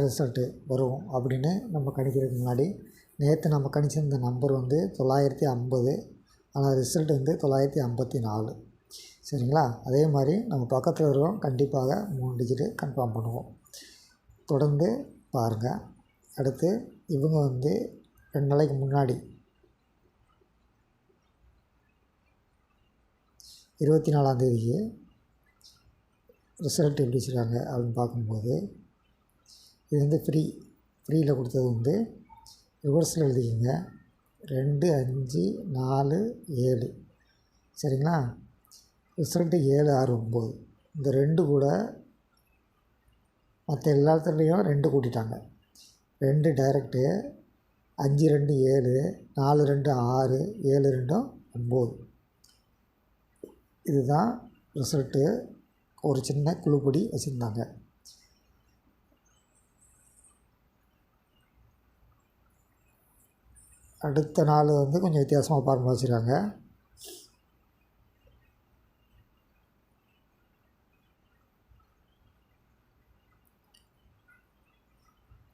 Result வரும் அப்படின்னு நம்ம கணிக்கிறதுக்கு முன்னாடி நேற்று நம்ம கணிச்சிருந்த நம்பர் வந்து 950. ஆனால் ரிசல்ட் வந்து 954. சரிங்களா? அதே மாதிரி நம்ம பக்கத்தில் இருக்கிறோம் கண்டிப்பாக 3 டிஜிட்டு கன்ஃபார்ம் பண்ணுவோம். தொடர்ந்து பாருங்கள். அடுத்து இவங்க வந்து 2 நாளைக்கு முன்னாடி 24ஆம் தேதிக்கு ரிசல்ட் எப்படி வச்சுருக்காங்க அப்படின்னு பார்க்கும்போது இது வந்து ஃப்ரீயில் கொடுத்தது வந்து ரிவர்ஸில் எழுதிக்கிங்க 2, 5, 4, 7. சரிங்களா? ரிசல்ட்டு 7, 6, 9. இந்த 2 கூட மற்ற எல்லாத்துலேயும் 2 கூட்டிட்டாங்க. 2 டைரக்டு, 5, 2, 7, 4, 2, 6, 7, 2, 9. இதுதான் ரிசல்ட்டு. ஒரு சின்ன குழுப்படி வச்சுருந்தாங்க. அடுத்த நாள் வந்து கொஞ்சம் வித்தியாசமாக ஃபார்முலா வச்சுருக்காங்க.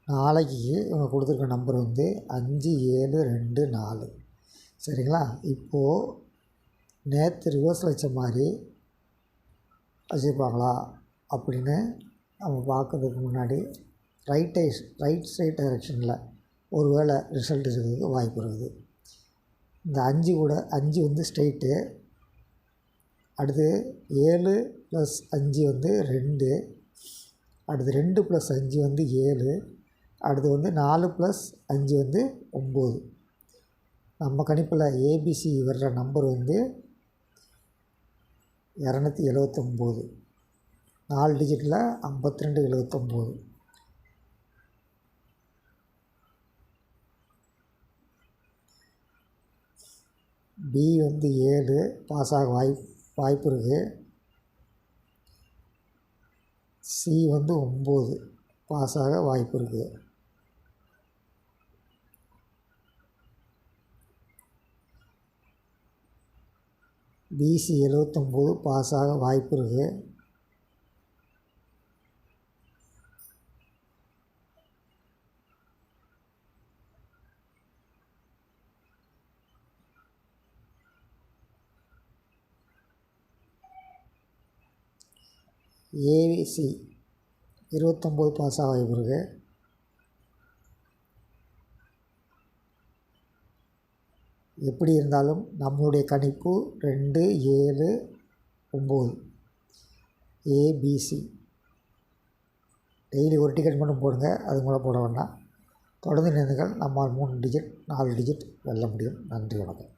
நாளைக்கு இவங்க கொடுத்துருக்க நம்பர் வந்து 5, 7, 2, 4. சரிங்களா? இப்போது நேற்று ரிவர்ஸில் வச்ச மாதிரி வச்சுருப்பாங்களா அப்படின்னு நம்ம பார்க்குறதுக்கு முன்னாடி ரைட் சைட் டைரெக்ஷனில் ஒரு வேளை ரிசல்ட் இருக்கிறதுக்கு வாய்ப்பு இருக்குது. இந்த 5 கூட 5 வந்து ஸ்ட்ரெயிட்டு. அடுத்து 7 + 5 வந்து 2. அடுத்து 2 + 5 வந்து 7. அடுத்து வந்து 4 + 5 வந்து 9. நம்ம கணிப்பில் ஏபிசி வர்ற நம்பர் வந்து 279. 4 டிஜிட்டில் 5279. பி வந்து 7 பாஸ் ஆக வாய்ப்பு இருக்குது. சி வந்து 9 பாஸ் ஆக வாய்ப்பு இருக்குது. பிசி 79 பாஸ் ஆக வாய்ப்பு இருக்குது. ஏசி 29 பாஸ் ஆக வாய்ப்பு இருக்குது. எப்படி இருந்தாலும் நம்மளுடைய கணிப்பு 2, 7, 9 ஏபிசி. டெய்லி ஒரு டிக்கெட் மட்டும் போடுங்க. அது மூலம் போட வேண்டாம். தொடர்ந்து நிறுங்கள். நம்மால் 3 டிஜிட் 4 டிஜிட் வெல்ல முடியும். நன்றி, வணக்கம்.